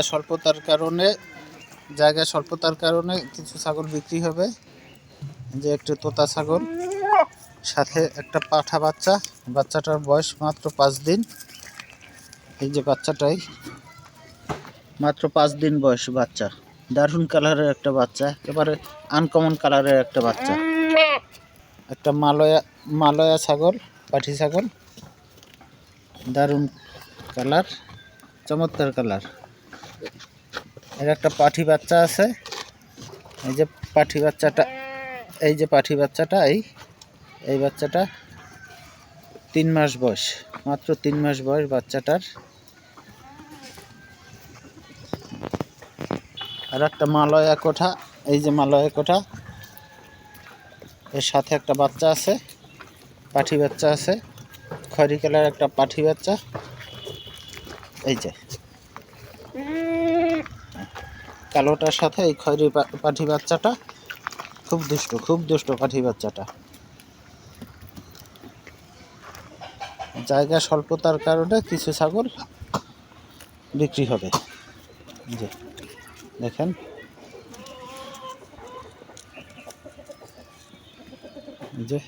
স্বল্পতার কারণে কিছু ছাগল বিক্রি হবে। যে একটি তোতা ছাগল, সাথে একটা পাঠা বাচ্চা। বাচ্চাটার বয়স মাত্র 5 দিন। এই যে বাচ্চাটাই মাত্র 5 দিন বয়স বাচ্চা। দারুণ কালারের একটা বাচ্চা, একেবারে আনকমন কালারের একটা বাচ্চা। একটা মালয়া ছাগল, পাঠি ছাগল, দারুণ কালার, চমৎকার কালার। এর একটা পাঠি বাচ্চা আছে। এই যে পাঠি বাচ্চাটা, এই বাচ্চাটা 3 মাস বয়স, মাত্র 3 মাস বয়স বাচ্চাটার। আর একটা মালয়া কোঠা, এই যে মালয়া কোঠা, এর সাথে একটা বাচ্চা আছে, পাঠি বাচ্চা আছে, খয়রি কালার একটা পাঠি বাচ্চা। এই যে কালোটার সাথে এই খয়রি পাঠি বাচ্চাটা খুব দুষ্ট পাঠি বাচ্চাটা। জায়গা স্বল্পতার কারণে কিছু ছাগল বিক্রি হবে। যে দেখেন, যে